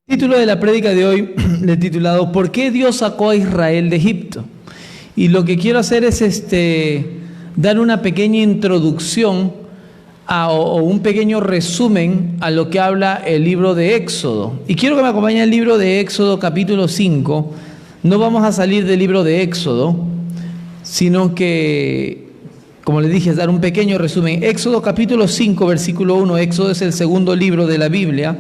El título de la prédica de hoy le he titulado ¿Por qué Dios sacó a Israel de Egipto? Y lo que quiero hacer es dar una pequeña introducción o un pequeño resumen a lo que habla el libro de Éxodo. Y quiero que me acompañe el libro de Éxodo capítulo 5. No vamos a salir del libro de Éxodo, sino que, como les dije, es dar un pequeño resumen. Éxodo capítulo 5, versículo 1. Éxodo es el segundo libro de la Biblia.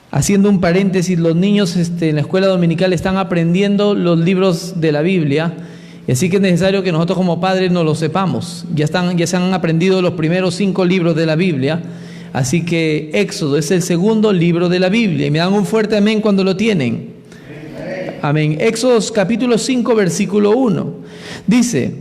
Haciendo un paréntesis, los niños en la escuela dominical están aprendiendo los libros de la Biblia, y así que es necesario que nosotros como padres nos lo sepamos. Ya se han aprendido los primeros 5 libros de la Biblia, así que Éxodo es el segundo libro de la Biblia. Y me dan un fuerte amén cuando lo tienen. Amén. Éxodo capítulo 5, versículo 1. Dice: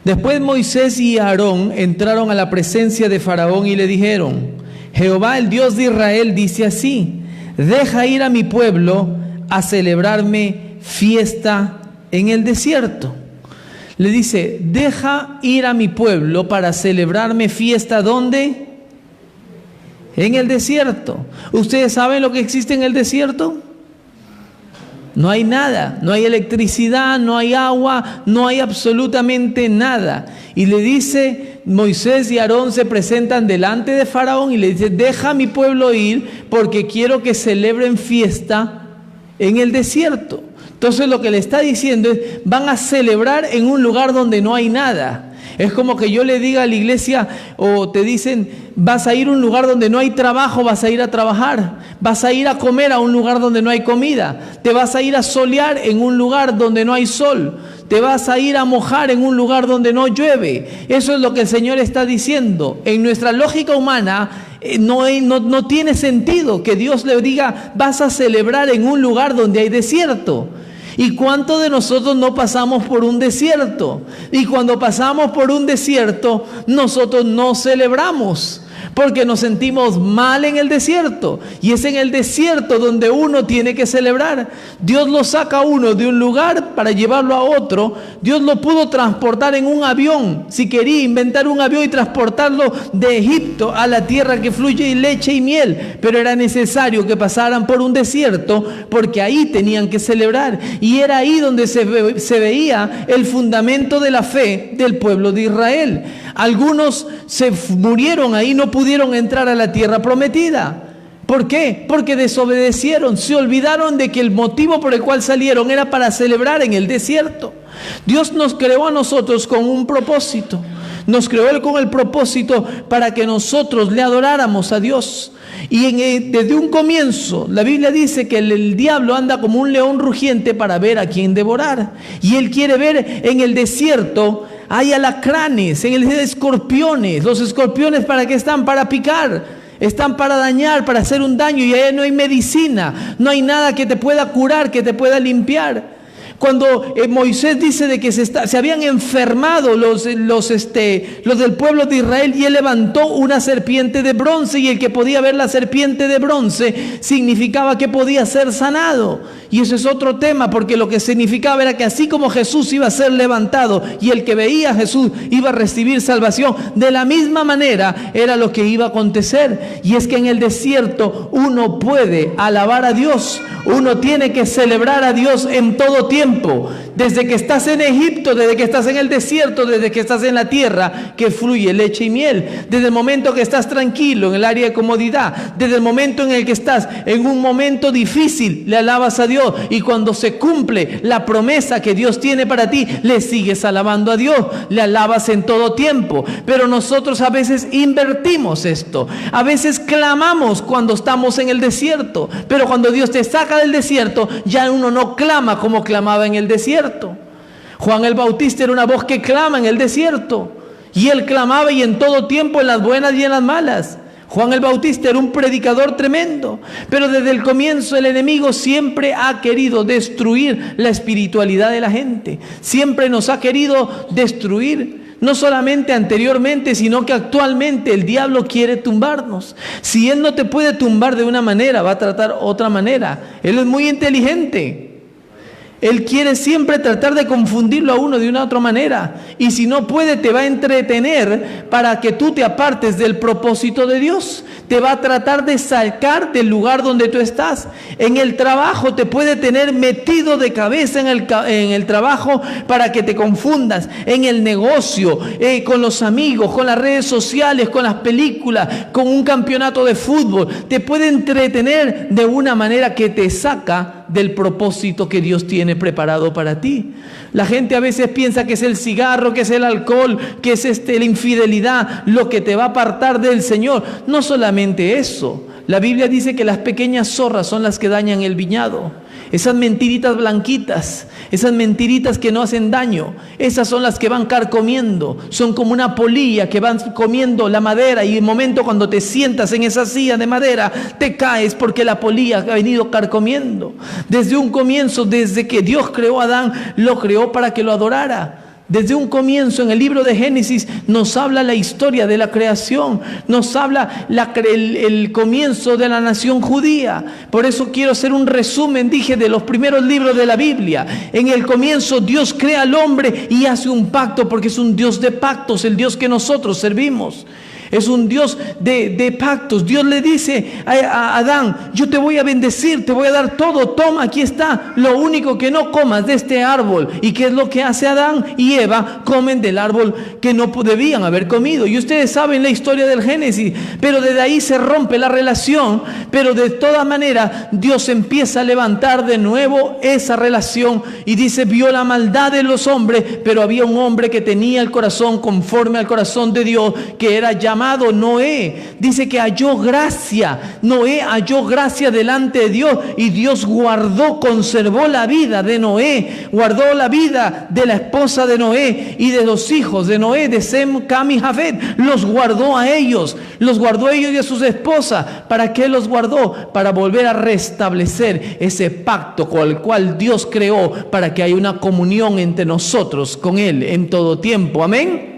Después Moisés y Aarón entraron a la presencia de Faraón y le dijeron: Jehová, el Dios de Israel, dice así: deja ir a mi pueblo a celebrarme fiesta en el desierto. Le dice: deja ir a mi pueblo para celebrarme fiesta. ¿Dónde? En el desierto. ¿Ustedes saben lo que existe en el desierto? No hay nada, no hay electricidad, no hay agua, no hay absolutamente nada. Y le dice, Moisés y Aarón se presentan delante de Faraón y le dice: deja a mi pueblo ir porque quiero que celebren fiesta en el desierto. Entonces lo que le está diciendo es: van a celebrar en un lugar donde no hay nada. Es como que yo le diga a la iglesia, o te dicen: vas a ir a un lugar donde no hay trabajo, vas a ir a trabajar. Vas a ir a comer a un lugar donde no hay comida. Te vas a ir a solear en un lugar donde no hay sol. Te vas a ir a mojar en un lugar donde no llueve. Eso es lo que el Señor está diciendo. En nuestra lógica humana no tiene sentido que Dios le diga: vas a celebrar en un lugar donde hay desierto. ¿Y cuántos de nosotros no pasamos por un desierto? Y cuando pasamos por un desierto, nosotros no celebramos, porque nos sentimos mal en el desierto. Y es en el desierto donde uno tiene que celebrar. Dios lo saca a uno de un lugar para llevarlo a otro. Dios lo pudo transportar en un avión. Si quería inventar un avión y transportarlo de Egipto a la tierra que fluye leche y miel, pero era necesario que pasaran por un desierto, porque ahí tenían que celebrar. Y era ahí donde se veía el fundamento de la fe del pueblo de Israel. Algunos se murieron ahí, no pudieron entrar a la tierra prometida. ¿Por qué? Porque desobedecieron, se olvidaron de que el motivo por el cual salieron era para celebrar en el desierto. Dios nos creó a nosotros con un propósito. Nos creó con el propósito para que nosotros le adoráramos a Dios. Y desde un comienzo, la Biblia dice que el diablo anda como un león rugiente para ver a quién devorar. Y él quiere ver en el desierto. Hay alacranes, en el desierto escorpiones. Los escorpiones, ¿para qué están? Para picar. Están para dañar, para hacer un daño. Y allá no hay medicina, no hay nada que te pueda curar, que te pueda limpiar. Cuando Moisés dice de que se habían enfermado los del pueblo de Israel, y él levantó una serpiente de bronce, y el que podía ver la serpiente de bronce significaba que podía ser sanado. Y eso es otro tema, porque lo que significaba era que así como Jesús iba a ser levantado y el que veía a Jesús iba a recibir salvación, de la misma manera era lo que iba a acontecer. Y es que en el desierto uno puede alabar a Dios, uno tiene que celebrar a Dios en todo tiempo. Desde que estás en Egipto, desde que estás en el desierto, desde que estás en la tierra que fluye leche y miel, desde el momento que estás tranquilo en el área de comodidad, desde el momento en el que estás en un momento difícil, le alabas a Dios. Y cuando se cumple la promesa que Dios tiene para ti, le sigues alabando a Dios, le alabas en todo tiempo. Pero nosotros a veces invertimos esto. A veces clamamos cuando estamos en el desierto, pero cuando Dios te saca del desierto, ya uno no clama como clamaba en el desierto. Juan el Bautista era una voz que clama en el desierto, y él clamaba, y en todo tiempo, en las buenas y en las malas. Juan el Bautista era un predicador tremendo, pero desde el comienzo el enemigo siempre ha querido destruir la espiritualidad de la gente. Siempre nos ha querido destruir. No solamente anteriormente, sino que actualmente el diablo quiere tumbarnos. Si él no te puede tumbar de una manera, va a tratar otra manera. Él es muy inteligente. Él quiere siempre tratar de confundirlo a uno de una u otra manera. Y si no puede, te va a entretener para que tú te apartes del propósito de Dios. Te va a tratar de sacar del lugar donde tú estás. En el trabajo te puede tener metido de cabeza en el trabajo para que te confundas. En el negocio, con los amigos, con las redes sociales, con las películas, con un campeonato de fútbol. Te puede entretener de una manera que te saca del propósito que Dios tiene preparado para ti. La gente a veces piensa que es el cigarro, que es el alcohol, que es la infidelidad, lo que te va a apartar del Señor. No solamente eso. La Biblia dice que las pequeñas zorras son las que dañan el viñado. Esas mentiritas blanquitas, esas mentiritas que no hacen daño, esas son las que van carcomiendo. Son como una polilla que van comiendo la madera, y en el momento cuando te sientas en esa silla de madera, te caes porque la polilla ha venido carcomiendo. Desde un comienzo, desde que Dios creó a Adán, lo creó para que lo adorara. Desde un comienzo, en el libro de Génesis, nos habla la historia de la creación, nos habla el comienzo de la nación judía. Por eso quiero hacer un resumen, de los primeros libros de la Biblia. En el comienzo Dios crea al hombre y hace un pacto, porque es un Dios de pactos, el Dios que nosotros servimos. Es un Dios de pactos. Dios le dice a Adán: yo te voy a bendecir, te voy a dar todo, toma, aquí está. Lo único que no comas de este árbol. ¿Y qué es lo que hace Adán y Eva? Comen del árbol que no debían haber comido. Y ustedes saben la historia del Génesis, pero desde ahí se rompe la relación. Pero de todas maneras Dios empieza a levantar de nuevo esa relación, y dice: vio la maldad de los hombres, pero había un hombre que tenía el corazón conforme al corazón de Dios, que era llamado Noé. Dice que halló gracia. Noé halló gracia delante de Dios, y Dios conservó la vida de Noé, guardó la vida de la esposa de Noé y de los hijos de Noé, de Sem, Cam y Jafet. Los guardó a ellos y a sus esposas. ¿Para qué los guardó? Para volver a restablecer ese pacto con el cual Dios creó, para que haya una comunión entre nosotros con Él en todo tiempo. Amén.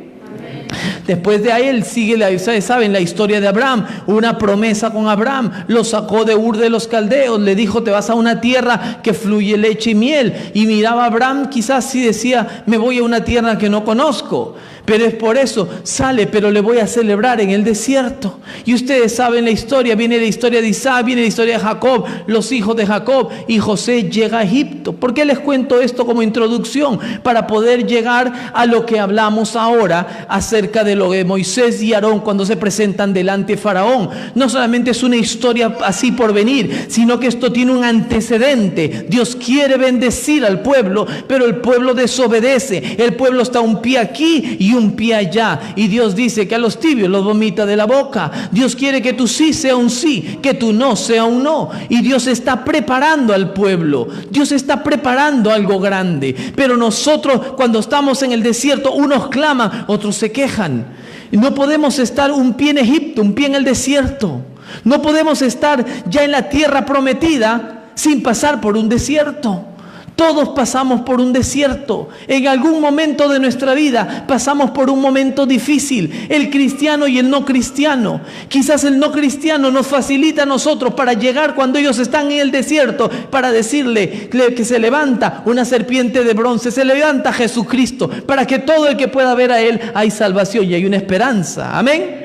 Después de ahí él sigue, ustedes saben la historia de Abraham, una promesa con Abraham. Lo sacó de Ur de los Caldeos, le dijo: te vas a una tierra que fluye leche y miel. Y miraba a Abraham, quizás sí decía: me voy a una tierra que no conozco. Pero es por eso, sale, pero le voy a celebrar en el desierto. Y ustedes saben la historia, viene la historia de Isaac, viene la historia de Jacob, los hijos de Jacob, y José llega a Egipto. ¿Por qué les cuento esto como introducción? Para poder llegar a lo que hablamos ahora acerca de lo de Moisés y Aarón cuando se presentan delante de Faraón. No solamente es una historia así por venir, sino que esto tiene un antecedente. Dios quiere bendecir al pueblo, pero el pueblo desobedece. El pueblo está un pie aquí y un pie allá, y Dios dice que a los tibios los vomita de la boca. Dios quiere que tu sí sea un sí, que tu no sea un no, y Dios está preparando al pueblo. Dios está preparando algo grande, pero nosotros, cuando estamos en el desierto, unos claman, otros se quejan. No podemos estar un pie en Egipto, un pie en el desierto. No podemos estar ya en la tierra prometida sin pasar por un desierto. Todos pasamos por un desierto. En algún momento de nuestra vida pasamos por un momento difícil. El cristiano y el no cristiano. Quizás el no cristiano nos facilita a nosotros para llegar cuando ellos están en el desierto, para decirle que se levanta una serpiente de bronce, se levanta Jesucristo, para que todo el que pueda ver a Él, hay salvación y hay una esperanza. Amén.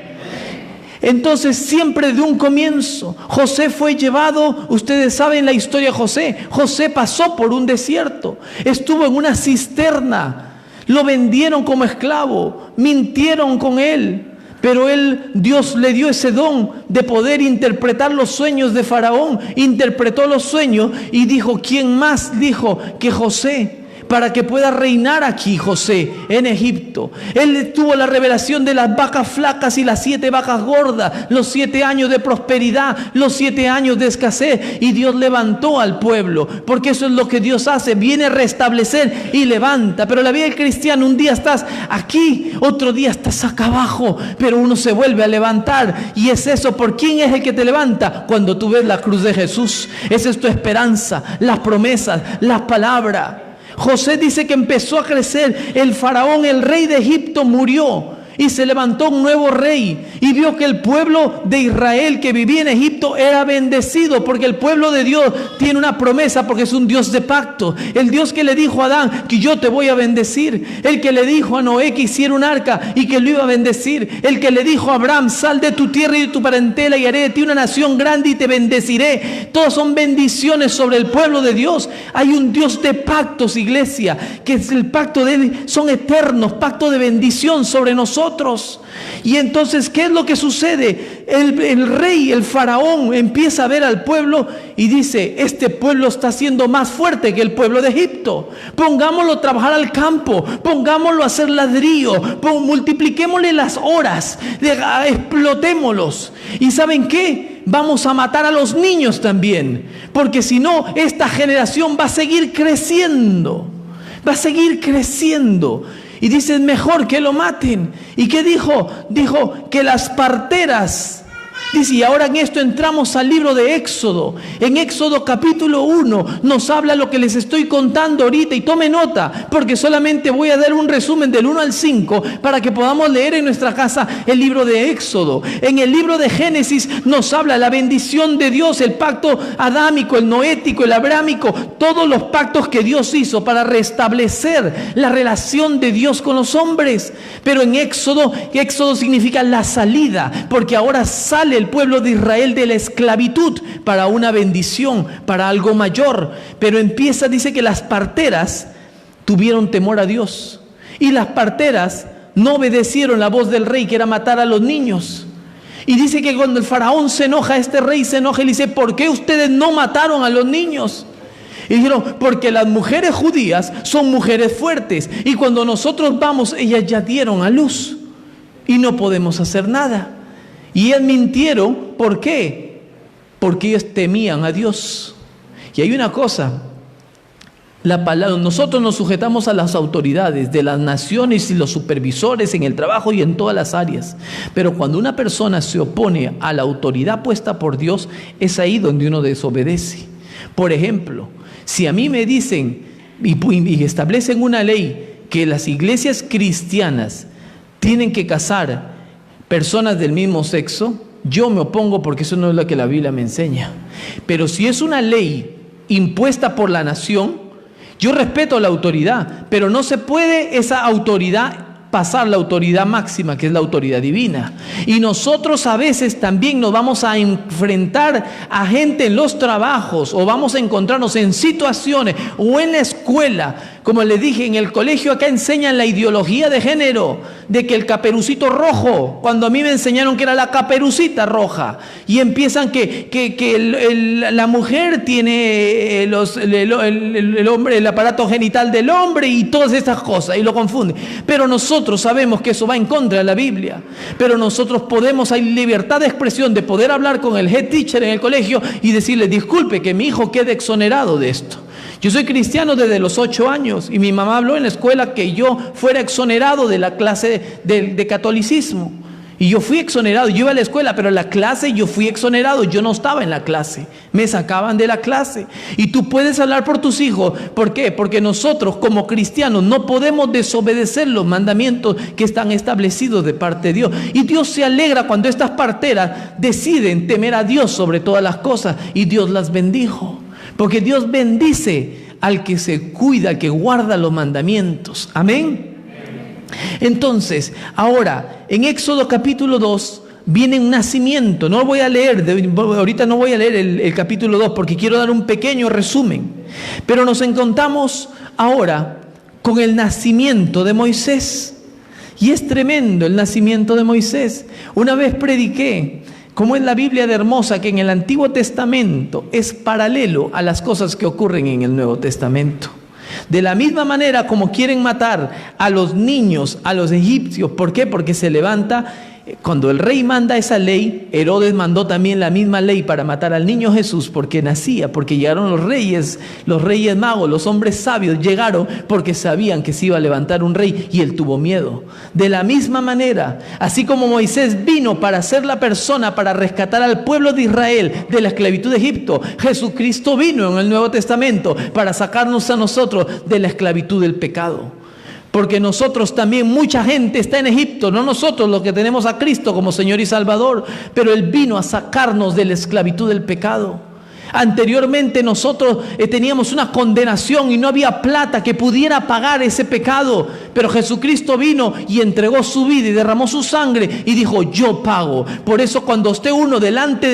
Entonces, siempre de un comienzo, José fue llevado. Ustedes saben la historia de José. José pasó por un desierto, estuvo en una cisterna, lo vendieron como esclavo, mintieron con él, pero Dios le dio ese don de poder interpretar los sueños de Faraón. Interpretó los sueños y dijo: ¿quién más dijo que José? Para que pueda reinar aquí José en Egipto. Él tuvo la revelación de las vacas flacas y las 7 vacas gordas, los 7 años de prosperidad, los 7 años de escasez, y Dios levantó al pueblo, porque eso es lo que Dios hace, viene a restablecer y levanta. Pero la vida del cristiano, un día estás aquí, otro día estás acá abajo, pero uno se vuelve a levantar. Y es eso, ¿por quién es el que te levanta? Cuando tú ves la cruz de Jesús. Esa es tu esperanza, las promesas, las palabras. José dice que empezó a crecer. El faraón, el rey de Egipto, murió. y se levantó un nuevo rey y vio que el pueblo de Israel que vivía en Egipto era bendecido, porque el pueblo de Dios tiene una promesa, porque es un Dios de pacto. El Dios que le dijo a Adán que yo te voy a bendecir, el que le dijo a Noé que hiciera un arca y que lo iba a bendecir, el que le dijo a Abraham: sal de tu tierra y de tu parentela y haré de ti una nación grande y te bendeciré. Todas son bendiciones sobre el pueblo de Dios. Hay un Dios de pactos, iglesia, que es el pacto de él, son eternos, pacto de bendición sobre nosotros. Y entonces, ¿qué es lo que sucede? El rey, el faraón, empieza a ver al pueblo y dice: este pueblo está siendo más fuerte que el pueblo de Egipto. Pongámoslo a trabajar al campo, pongámoslo a hacer ladrillo, multipliquémosle las horas, explotémoslos. ¿Y saben qué? Vamos a matar a los niños también, porque si no, esta generación va a seguir creciendo, va a seguir creciendo. Y dicen: mejor que lo maten. ¿Y qué dijo? Dijo que las parteras, dice, y ahora en esto entramos al libro de Éxodo. En Éxodo capítulo 1 nos habla lo que les estoy contando ahorita, y tome nota, porque solamente voy a dar un resumen del 1 al 5 para que podamos leer en nuestra casa el libro de Éxodo. En el libro de Génesis nos habla la bendición de Dios, el pacto adámico, el noético, el abrámico, todos los pactos que Dios hizo para restablecer la relación de Dios con los hombres. Pero en Éxodo significa la salida, porque ahora sale el pueblo de Israel de la esclavitud para una bendición, para algo mayor. Pero empieza, dice que las parteras tuvieron temor a Dios, y las parteras no obedecieron la voz del rey, que era matar a los niños. Y dice que cuando el faraón se enoja, este rey se enoja y le dice: ¿por qué ustedes no mataron a los niños? Y dijeron: porque las mujeres judías son mujeres fuertes, y cuando nosotros vamos, ellas ya dieron a luz y no podemos hacer nada. Y ellos mintieron. ¿Por qué? Porque ellos temían a Dios. Y hay una cosa, la palabra, nosotros nos sujetamos a las autoridades de las naciones y los supervisores en el trabajo y en todas las áreas. Pero cuando una persona se opone a la autoridad puesta por Dios, es ahí donde uno desobedece. Por ejemplo, si a mí me dicen y establecen una ley que las iglesias cristianas tienen que casar personas del mismo sexo, yo me opongo, porque eso no es lo que la Biblia me enseña. Pero si es una ley impuesta por la nación, yo respeto la autoridad, pero no se puede esa autoridad pasar la autoridad máxima, que es la autoridad divina. Y nosotros a veces también nos vamos a enfrentar a gente en los trabajos, o vamos a encontrarnos en situaciones, o en la escuela. Como les dije, en el colegio acá enseñan la ideología de género, de que el caperucito rojo, cuando a mí me enseñaron que era la caperucita roja, y empiezan la mujer tiene el hombre, el aparato genital del hombre y todas estas cosas, y lo confunden. Pero nosotros sabemos que eso va en contra de la Biblia, pero nosotros podemos, hay libertad de expresión, de poder hablar con el head teacher en el colegio y decirle: disculpe, que mi hijo quede exonerado de esto. Yo soy cristiano desde los 8 años y mi mamá habló en la escuela que yo fuera exonerado de la clase de catolicismo. Y yo fui exonerado, yo iba a la escuela, pero en la clase yo fui exonerado, yo no estaba en la clase, me sacaban de la clase. Y tú puedes hablar por tus hijos. ¿Por qué? Porque nosotros como cristianos no podemos desobedecer los mandamientos que están establecidos de parte de Dios. Y Dios se alegra cuando estas parteras deciden temer a Dios sobre todas las cosas, y Dios las bendijo. Porque Dios bendice al que se cuida, al que guarda los mandamientos. Amén. Entonces, ahora, en Éxodo capítulo 2 viene un nacimiento. No voy a leer, ahorita no voy a leer el capítulo 2 porque quiero dar un pequeño resumen. Pero nos encontramos ahora con el nacimiento de Moisés. Y es tremendo el nacimiento de Moisés. Una vez prediqué cómo es la Biblia de hermosa, que en el Antiguo Testamento es paralelo a las cosas que ocurren en el Nuevo Testamento. De la misma manera como quieren matar a los niños, a los egipcios. ¿Por qué? Porque se levanta, cuando el rey manda esa ley, Herodes mandó también la misma ley para matar al niño Jesús, porque nacía, porque llegaron los reyes magos, los hombres sabios llegaron porque sabían que se iba a levantar un rey, y él tuvo miedo. De la misma manera, así como Moisés vino para ser la persona para rescatar al pueblo de Israel de la esclavitud de Egipto, Jesucristo vino en el Nuevo Testamento para sacarnos a nosotros de la esclavitud del pecado. Porque nosotros también, mucha gente está en Egipto, no nosotros los que tenemos a Cristo como Señor y Salvador, pero Él vino a sacarnos de la esclavitud del pecado. Anteriormente nosotros teníamos una condenación y no había plata que pudiera pagar ese pecado, pero Jesucristo vino y entregó su vida y derramó su sangre y dijo: yo pago. Por eso cuando esté uno delante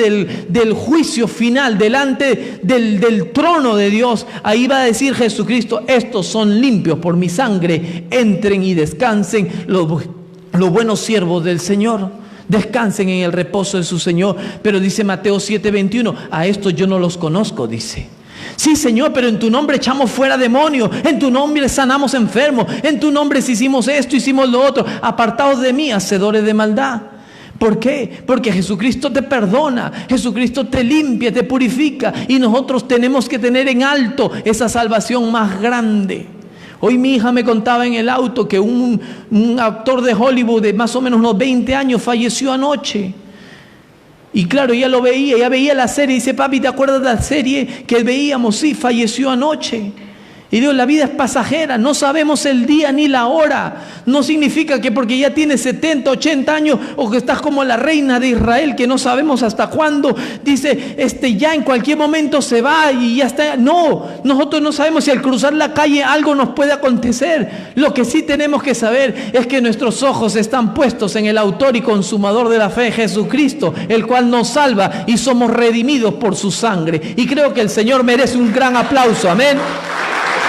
del juicio final, delante del trono de Dios, ahí va a decir Jesucristo: estos son limpios por mi sangre, entren y descansen los buenos siervos del Señor. Descansen en el reposo de su Señor. Pero dice Mateo 7:21, a estos yo no los conozco, dice. Sí, Señor, pero en tu nombre echamos fuera demonios, en tu nombre sanamos enfermos, en tu nombre hicimos esto, hicimos lo otro. Apartaos de mí, hacedores de maldad. ¿Por qué? Porque Jesucristo te perdona, Jesucristo te limpia, te purifica, y nosotros tenemos que tener en alto esa salvación más grande. Hoy mi hija me contaba en el auto que un actor de Hollywood de más o menos unos 20 años falleció anoche. Y claro, ella lo veía, ella veía la serie y dice: papi, ¿te acuerdas de la serie que veíamos? Sí, falleció anoche. Y digo, la vida es pasajera, no sabemos el día ni la hora. No significa que porque ya tienes 70, 80 años o que estás como la reina de Israel, que no sabemos hasta cuándo, dice, ya en cualquier momento se va y ya está. No, nosotros no sabemos si al cruzar la calle algo nos puede acontecer. Lo que sí tenemos que saber es que nuestros ojos están puestos en el autor y consumador de la fe, Jesucristo, el cual nos salva y somos redimidos por su sangre. Y creo que el Señor merece un gran aplauso. Amén.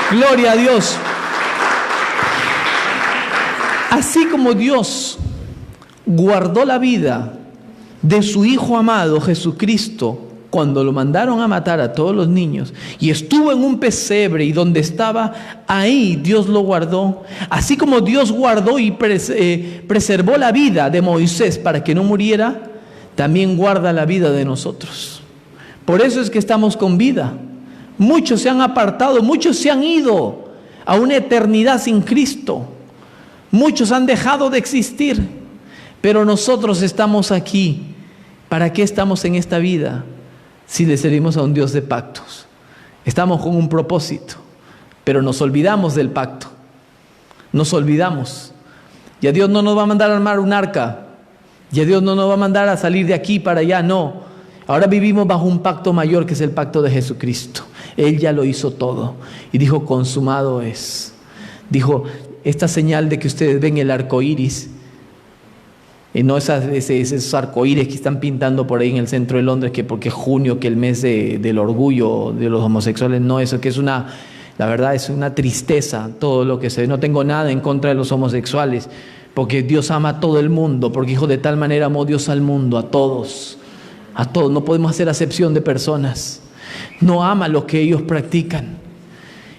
Gloria a Dios. Así como Dios guardó la vida de su Hijo amado Jesucristo cuando lo mandaron a matar a todos los niños y estuvo en un pesebre y donde estaba, ahí Dios lo guardó. Así como Dios guardó y preservó la vida de Moisés para que no muriera, también guarda la vida de nosotros. Por eso es que estamos con vida. Muchos se han apartado, muchos se han ido a una eternidad sin Cristo. Muchos han dejado de existir, pero nosotros estamos aquí. ¿Para qué estamos en esta vida? Si le servimos a un Dios de pactos. Estamos con un propósito, pero nos olvidamos del pacto. Nos olvidamos. Y a Dios no nos va a mandar a armar un arca. Y a Dios no nos va a mandar a salir de aquí para allá, no. Ahora vivimos bajo un pacto mayor, que es el pacto de Jesucristo. Él ya lo hizo todo y dijo: consumado es. Dijo: esta señal de que ustedes ven el arco iris, y no esos arcoíris que están pintando por ahí en el centro de Londres, que porque es junio, que el mes del orgullo de los homosexuales, no, eso que es la verdad es una tristeza todo lo que se ve. No tengo nada en contra de los homosexuales, porque Dios ama a todo el mundo, porque dijo: de tal manera amó Dios al mundo, a todos, no podemos hacer acepción de personas. No ama lo que ellos practican.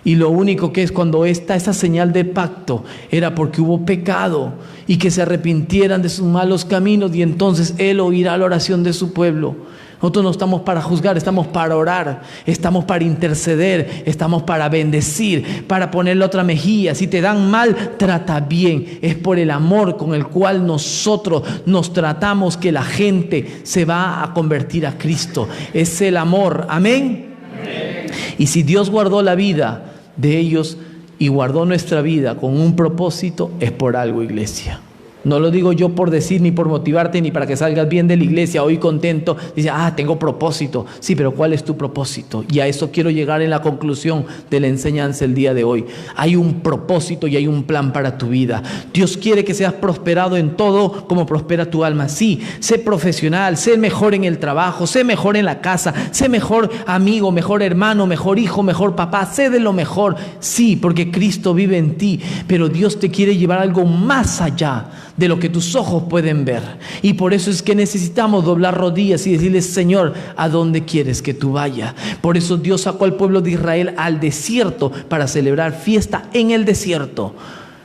Y lo único que es cuando esa señal de pacto era porque hubo pecado y que se arrepintieran de sus malos caminos, y entonces Él oirá la oración de su pueblo. Nosotros no estamos para juzgar, estamos para orar, estamos para interceder, estamos para bendecir, para ponerle otra mejilla. Si te dan mal, trata bien. Es por el amor con el cual nosotros nos tratamos que la gente se va a convertir a Cristo. Es el amor. Amén. Amén. Y si Dios guardó la vida de ellos y guardó nuestra vida con un propósito, es por algo, iglesia. No lo digo yo por decir, ni por motivarte, ni para que salgas bien de la iglesia hoy contento. Dice: tengo propósito. Sí, pero ¿cuál es tu propósito? Y a eso quiero llegar en la conclusión de la enseñanza el día de hoy. Hay un propósito y hay un plan para tu vida. Dios quiere que seas prosperado en todo como prospera tu alma. Sí, sé profesional, sé mejor en el trabajo, sé mejor en la casa, sé mejor amigo, mejor hermano, mejor hijo, mejor papá. Sé de lo mejor. Sí, porque Cristo vive en ti. Pero Dios te quiere llevar a algo más allá de lo que tus ojos pueden ver. Y por eso es que necesitamos doblar rodillas y decirle: Señor, ¿a dónde quieres que tú vayas? Por eso Dios sacó al pueblo de Israel al desierto para celebrar fiesta en el desierto.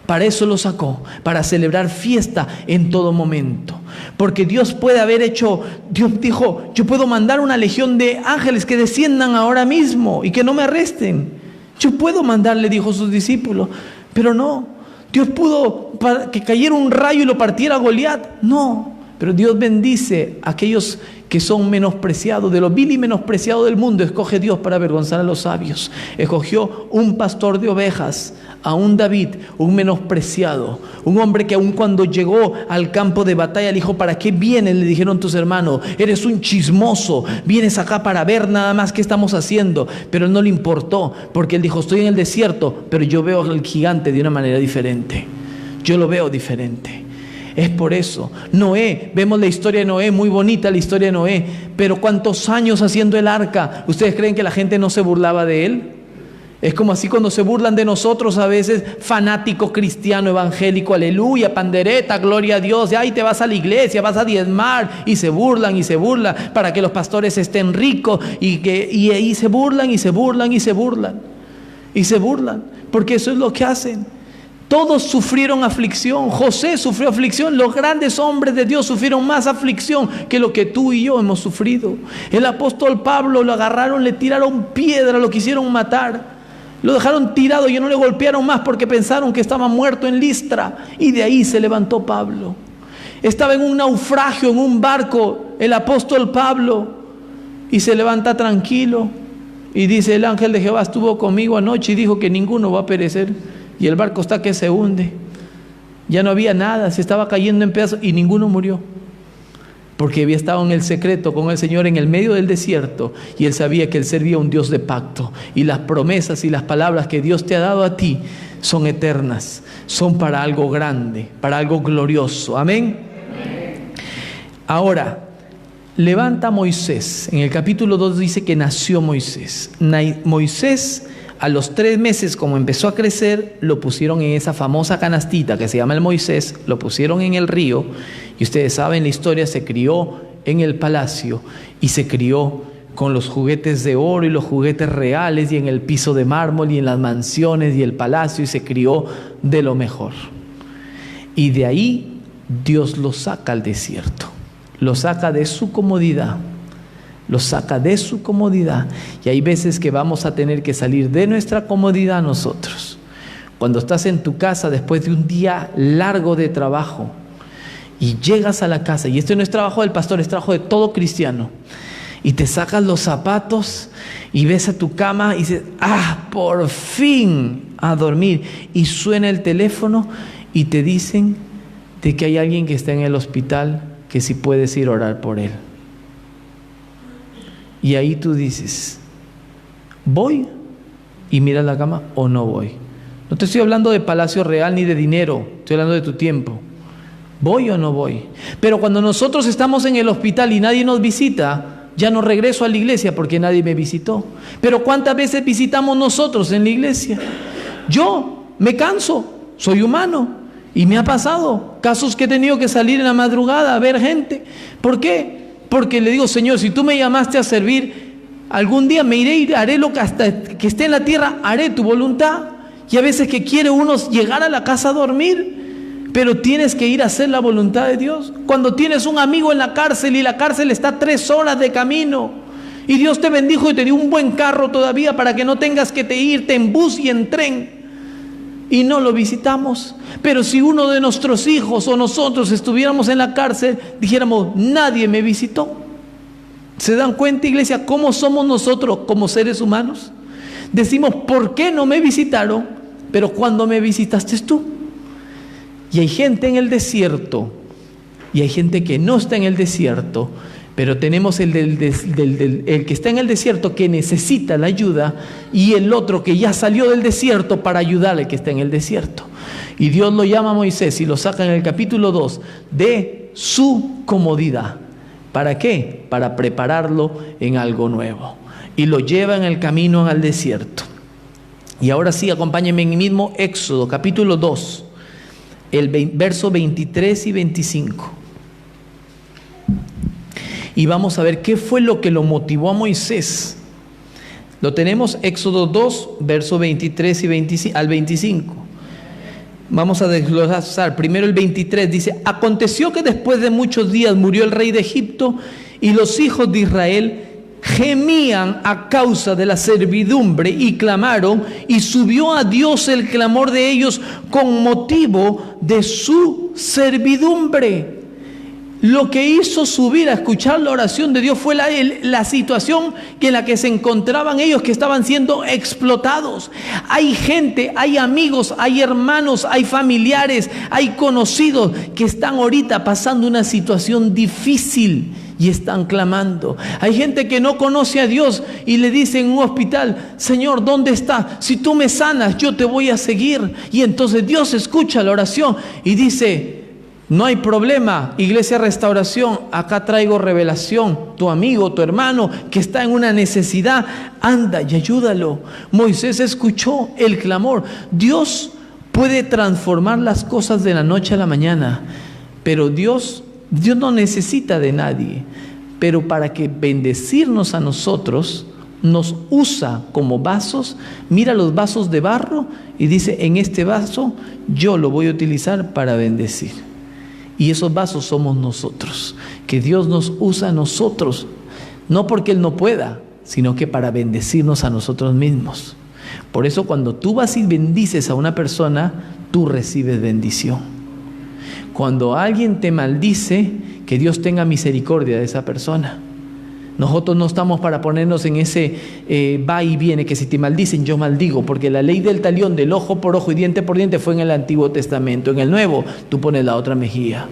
Para eso lo sacó, para celebrar fiesta en todo momento. Porque Dios puede haber hecho, Dios dijo: yo puedo mandar una legión de ángeles que desciendan ahora mismo y que no me arresten. Yo puedo mandarle, dijo a sus discípulos, pero no. Dios pudo que cayera un rayo y lo partiera a Goliat. No, Pero Dios bendice a aquellos que son menospreciados, de lo vil y menospreciado del mundo, escoge Dios para avergonzar a los sabios. Escogió un pastor de ovejas, a un David, un menospreciado, un hombre que aun cuando llegó al campo de batalla le dijo: ¿para qué vienes? Le dijeron tus hermanos, eres un chismoso, vienes acá para ver nada más qué estamos haciendo. Pero él no le importó, porque él dijo: estoy en el desierto, pero yo veo al gigante de una manera diferente, yo lo veo diferente. Es por eso, Noé, vemos la historia de Noé, muy bonita la historia de Noé, pero ¿cuántos años haciendo el arca? ¿Ustedes creen que la gente no se burlaba de él? Es como así cuando se burlan de nosotros a veces, fanático cristiano evangélico, aleluya, pandereta, gloria a Dios, y ahí te vas a la iglesia, vas a diezmar, y se burlan para que los pastores estén ricos, y ahí se burlan, porque eso es lo que hacen. Todos sufrieron aflicción. José sufrió aflicción. Los grandes hombres de Dios sufrieron más aflicción que lo que tú y yo hemos sufrido. El apóstol Pablo lo agarraron, le tiraron piedra, lo quisieron matar. Lo dejaron tirado y no le golpearon más porque pensaron que estaba muerto en Listra. Y de ahí se levantó Pablo. Estaba en un naufragio, en un barco, el apóstol Pablo. Y se levanta tranquilo. Y dice: el ángel de Jehová estuvo conmigo anoche y dijo que ninguno va a perecer. Y el barco está que se hunde. Ya no había nada, se estaba cayendo en pedazos y ninguno murió. Porque había estado en el secreto con el Señor en el medio del desierto, y él sabía que él servía a un Dios de pacto, y las promesas y las palabras que Dios te ha dado a ti son eternas, son para algo grande, para algo glorioso. Amén. Ahora, levanta a Moisés. En el capítulo 2 dice que nació Moisés. Moisés, a los 3 meses, como empezó a crecer, lo pusieron en esa famosa canastita que se llama el Moisés, lo pusieron en el río, y ustedes saben la historia, se crió en el palacio y se crió con los juguetes de oro y los juguetes reales y en el piso de mármol y en las mansiones y el palacio, y se crió de lo mejor. Y de ahí Dios lo saca al desierto, lo saca de su comodidad. Lo saca de su comodidad. Y hay veces que vamos a tener que salir de nuestra comodidad nosotros. Cuando estás en tu casa después de un día largo de trabajo y llegas a la casa, y este no es trabajo del pastor, es trabajo de todo cristiano, y te sacas los zapatos y ves a tu cama y dices: por fin a dormir, y suena el teléfono y te dicen de que hay alguien que está en el hospital, que si puedes ir a orar por él. Y ahí tú dices: ¿voy? Y miras la cama, ¿o no voy? No te estoy hablando de palacio real ni de dinero, estoy hablando de tu tiempo. ¿Voy o no voy? Pero cuando nosotros estamos en el hospital y nadie nos visita, ya no regreso a la iglesia porque nadie me visitó. Pero ¿cuántas veces visitamos nosotros en la iglesia? Yo me canso, soy humano, y me ha pasado casos que he tenido que salir en la madrugada a ver gente. ¿Por qué? Porque le digo: Señor, si tú me llamaste a servir, algún día me iré y haré lo que hasta que esté en la tierra, haré tu voluntad. Y a veces que quiere uno llegar a la casa a dormir, pero tienes que ir a hacer la voluntad de Dios. Cuando tienes un amigo en la cárcel y la cárcel está 3 horas de camino, y Dios te bendijo y te dio un buen carro todavía para que no tengas que irte en bus y en tren, y no lo visitamos. Pero si uno de nuestros hijos o nosotros estuviéramos en la cárcel, dijéramos: nadie me visitó. ¿Se dan cuenta, iglesia, cómo somos nosotros como seres humanos? Decimos: ¿por qué no me visitaron? Pero ¿cuándo me visitaste tú? Y hay gente en el desierto, y hay gente que no está en el desierto, pero tenemos el que está en el desierto, que necesita la ayuda, y el otro que ya salió del desierto para ayudar al que está en el desierto. Y Dios lo llama a Moisés y lo saca en el capítulo 2 de su comodidad. ¿Para qué? Para prepararlo en algo nuevo. Y lo lleva en el camino al desierto. Y ahora sí, acompáñenme en mi mismo Éxodo, capítulo 2, verso 23 y 25. Y vamos a ver qué fue lo que lo motivó a Moisés. Lo tenemos, Éxodo 2, verso 23 y al 25. Vamos a desglosar primero el 23. Dice: aconteció que después de muchos días murió el rey de Egipto, y los hijos de Israel gemían a causa de la servidumbre y clamaron, y subió a Dios el clamor de ellos con motivo de su servidumbre. Lo que hizo subir a escuchar la oración de Dios fue la situación en la que se encontraban ellos, que estaban siendo explotados. Hay gente, hay amigos, hay hermanos, hay familiares, hay conocidos que están ahorita pasando una situación difícil y están clamando. Hay gente que no conoce a Dios y le dice en un hospital: Señor, ¿dónde está? Si tú me sanas, yo te voy a seguir. Y entonces Dios escucha la oración y dice: no hay problema, Iglesia Restauración, acá traigo revelación. Tu amigo, tu hermano que está en una necesidad, anda y ayúdalo. Moisés escuchó el clamor. Dios puede transformar las cosas de la noche a la mañana, pero Dios no necesita de nadie. Pero para que bendecirnos a nosotros, nos usa como vasos. Mira los vasos de barro y dice: en este vaso yo lo voy a utilizar para bendecir. Y esos vasos somos nosotros, que Dios nos usa a nosotros, no porque Él no pueda, sino que para bendecirnos a nosotros mismos. Por eso cuando tú vas y bendices a una persona, tú recibes bendición. Cuando alguien te maldice, que Dios tenga misericordia de esa persona. Nosotros no estamos para ponernos en ese va y viene, que si te maldicen yo maldigo, porque la ley del talión, del ojo por ojo y diente por diente, fue en el Antiguo Testamento. En el Nuevo tú pones la otra mejilla.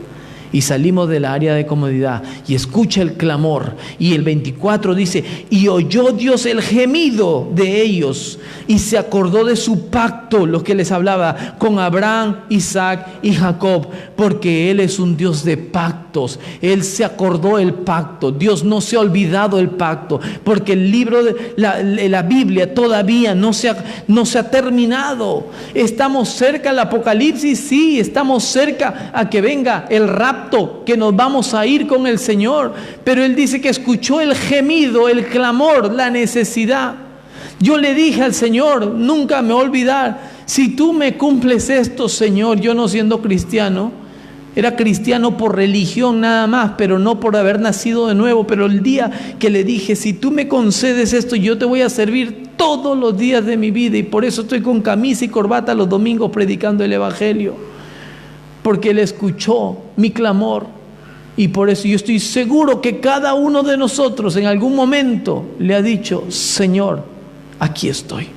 Y salimos del área de comodidad y escucha el clamor. Y el 24 dice: y oyó Dios el gemido de ellos y se acordó de su pacto, lo que les hablaba, con Abraham, Isaac y Jacob, porque Él es un Dios de pactos. Él se acordó el pacto. Dios no se ha olvidado el pacto, porque el libro de la Biblia todavía no se ha terminado. Estamos cerca al Apocalipsis, sí, estamos cerca a que venga el rapto, que nos vamos a ir con el Señor. Pero Él dice que escuchó el gemido, el clamor, la necesidad. Yo le dije al Señor: nunca me voy a olvidar, si tú me cumples esto, Señor. Yo, no siendo cristiano, era cristiano por religión nada más, pero no por haber nacido de nuevo. Pero el día que le dije: si tú me concedes esto, yo te voy a servir todos los días de mi vida. Y por eso estoy con camisa y corbata los domingos predicando el Evangelio, porque Él escuchó mi clamor. Y por eso yo estoy seguro que cada uno de nosotros en algún momento le ha dicho: Señor, aquí estoy.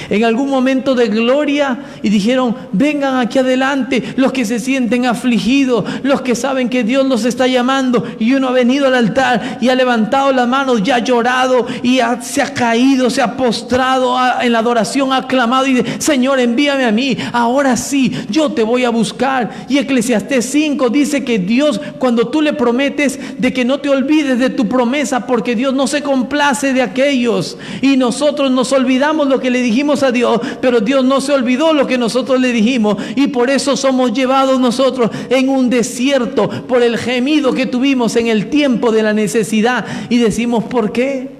En algún momento de gloria y dijeron: vengan aquí adelante los que se sienten afligidos, los que saben que Dios los está llamando. Y uno ha venido al altar y ha levantado las manos, ya ha llorado y se ha caído, se ha postrado en la adoración, ha clamado y dice: Señor, envíame a mí, ahora sí, yo te voy a buscar. Y Eclesiastés 5 dice que Dios, cuando tú le prometes, de que no te olvides de tu promesa, porque Dios no se complace de aquellos. Y nosotros nos olvidamos lo que le dijimos a Dios, pero Dios no se olvidó lo que nosotros le dijimos, y por eso somos llevados nosotros en un desierto por el gemido que tuvimos en el tiempo de la necesidad, y decimos: ¿por qué?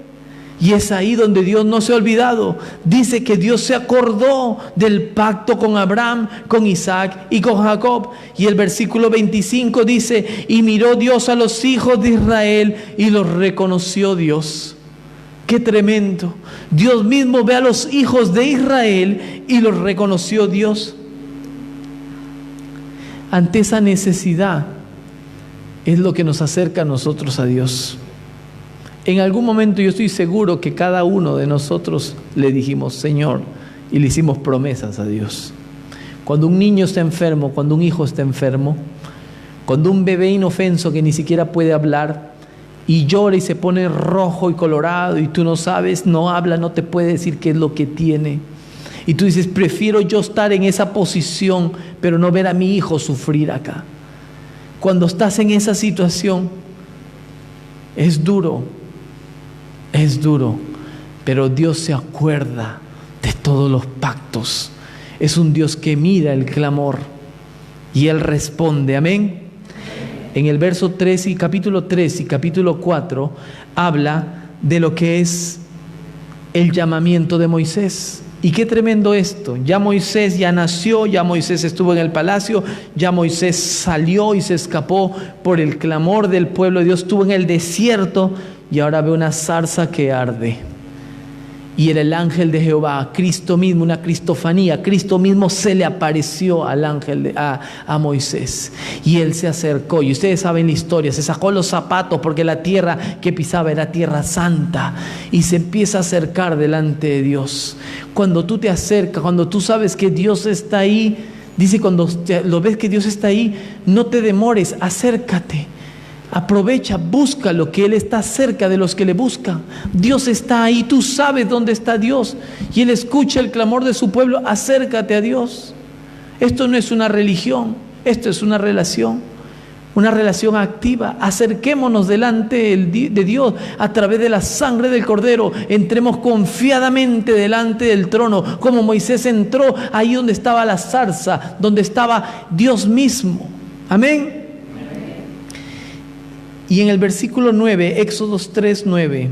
Y es ahí donde Dios no se ha olvidado. Dice que Dios se acordó del pacto con Abraham, con Isaac y con Jacob. Y el versículo 25 dice: y miró Dios a los hijos de Israel y los reconoció Dios. ¡Qué tremendo! Dios mismo ve a los hijos de Israel y los reconoció Dios. Ante esa necesidad es lo que nos acerca a nosotros a Dios. En algún momento yo estoy seguro que cada uno de nosotros le dijimos: Señor, y le hicimos promesas a Dios. Cuando un niño está enfermo, cuando un hijo está enfermo, cuando un bebé inofenso que ni siquiera puede hablar y llora y se pone rojo y colorado y tú no sabes, no habla, no te puede decir qué es lo que tiene, y tú dices: prefiero yo estar en esa posición, pero no ver a mi hijo sufrir acá. Cuando estás en esa situación es duro, pero Dios se acuerda de todos los pactos. Es un Dios que mira el clamor y Él responde. Amén. En el verso 3 y capítulo 3 y capítulo 4 habla de lo que es el llamamiento de Moisés. Y qué tremendo esto. Ya Moisés ya nació, ya Moisés estuvo en el palacio, ya Moisés salió y se escapó por el clamor del pueblo de Dios, estuvo en el desierto y ahora ve una zarza que arde. Y era el ángel de Jehová, Cristo mismo, una cristofanía. Cristo mismo se le apareció al ángel, a Moisés. Y él se acercó. Y ustedes saben la historia. Se sacó los zapatos porque la tierra que pisaba era tierra santa. Y se empieza a acercar delante de Dios. Cuando tú te acercas, cuando tú sabes que Dios está ahí, dice, cuando lo ves que Dios está ahí, no te demores, acércate. Aprovecha, búscalo, que Él está cerca de los que le buscan. Dios está ahí, tú sabes dónde está Dios. Y Él escucha el clamor de su pueblo, acércate a Dios. Esto no es una religión, esto es una relación activa. Acerquémonos delante de Dios a través de la sangre del Cordero. Entremos confiadamente delante del trono, como Moisés entró ahí donde estaba la zarza, donde estaba Dios mismo. Amén. Y en el versículo 9, Éxodo 3, 9.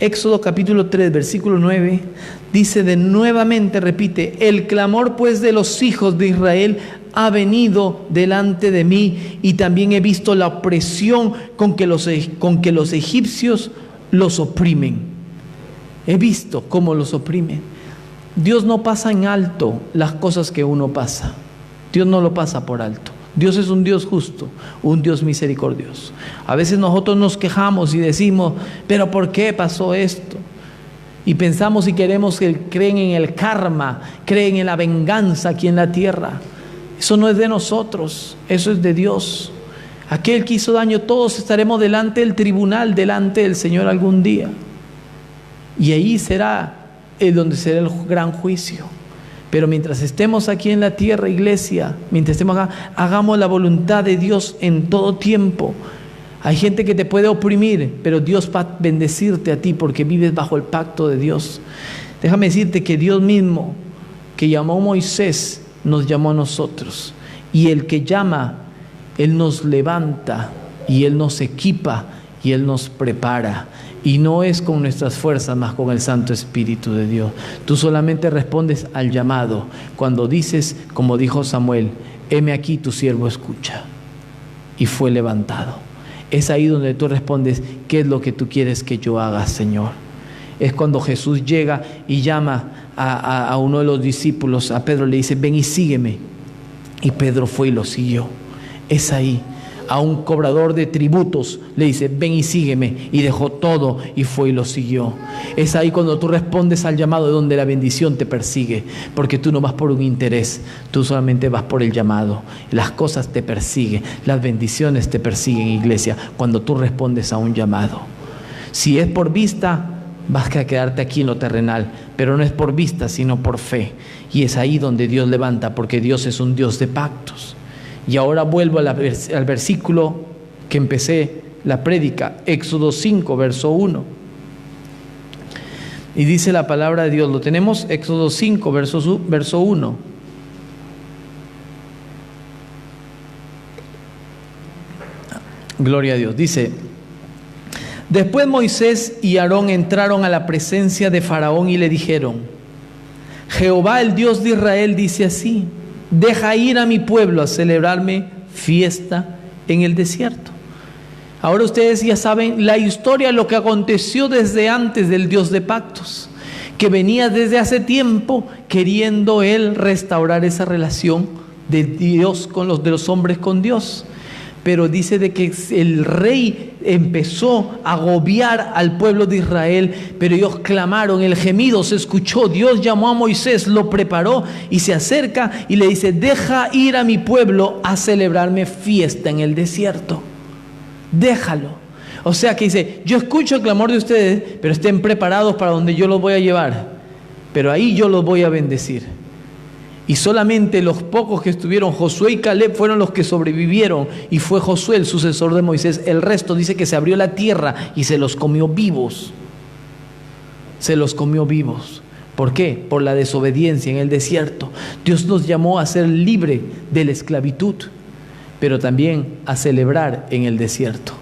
Éxodo capítulo 3, versículo 9, dice nuevamente, repite: el clamor pues de los hijos de Israel ha venido delante de mí, y también he visto la opresión con que los egipcios los oprimen. He visto cómo los oprimen. Dios no pasa en alto las cosas que uno pasa. Dios no lo pasa por alto. Dios es un Dios justo, un Dios misericordioso. A veces nosotros nos quejamos y decimos, pero ¿por qué pasó esto? Y pensamos y queremos que creen en el karma, creen en la venganza aquí en la tierra. Eso no es de nosotros, eso es de Dios. Aquel que hizo daño, todos estaremos delante del tribunal, delante del Señor algún día. Y ahí será donde será el gran juicio. Pero mientras estemos aquí en la tierra, iglesia, mientras estemos acá, hagamos la voluntad de Dios en todo tiempo. Hay gente que te puede oprimir, pero Dios va a bendecirte a ti porque vives bajo el pacto de Dios. Déjame decirte que Dios mismo, que llamó a Moisés, nos llamó a nosotros. Y el que llama, Él nos levanta y Él nos equipa y Él nos prepara. Y no es con nuestras fuerzas, más con el Santo Espíritu de Dios. Tú solamente respondes al llamado cuando dices, como dijo Samuel: heme aquí, tu siervo escucha. Y fue levantado. Es ahí donde tú respondes: ¿qué es lo que tú quieres que yo haga, Señor? Es cuando Jesús llega y llama a uno de los discípulos, a Pedro, le dice: ven y sígueme. Y Pedro fue y lo siguió. Es ahí. A un cobrador de tributos le dice: ven y sígueme, y dejó todo y fue y lo siguió. Es ahí cuando tú respondes al llamado, donde la bendición te persigue, porque tú no vas por un interés, tú solamente vas por el llamado. Las cosas te persiguen, las bendiciones te persiguen, iglesia, cuando tú respondes a un llamado. Si es por vista, vas a quedarte aquí en lo terrenal, pero no es por vista, sino por fe. Y es ahí donde Dios levanta, porque Dios es un Dios de pactos. Y ahora vuelvo al versículo que empecé la prédica, Éxodo 5, verso 1. Y dice la palabra de Dios, lo tenemos, Éxodo 5, verso 1. Gloria a Dios. Dice: después Moisés y Aarón entraron a la presencia de Faraón y le dijeron: Jehová, el Dios de Israel, dice así: deja ir a mi pueblo a celebrarme fiesta en el desierto. Ahora ustedes ya saben la historia, lo que aconteció desde antes del Dios de pactos, que venía desde hace tiempo queriendo Él restaurar esa relación de Dios con de los hombres con Dios. Pero dice de que el rey empezó a agobiar al pueblo de Israel, pero ellos clamaron, el gemido se escuchó, Dios llamó a Moisés, lo preparó y se acerca y le dice: deja ir a mi pueblo a celebrarme fiesta en el desierto. Déjalo. O sea que dice: yo escucho el clamor de ustedes, pero estén preparados para donde yo los voy a llevar, pero ahí yo los voy a bendecir. Y solamente los pocos que estuvieron, Josué y Caleb, fueron los que sobrevivieron, y fue Josué el sucesor de Moisés. El resto dice que se abrió la tierra y se los comió vivos. Se los comió vivos. ¿Por qué? Por la desobediencia en el desierto. Dios nos llamó a ser libre de la esclavitud, pero también a celebrar en el desierto.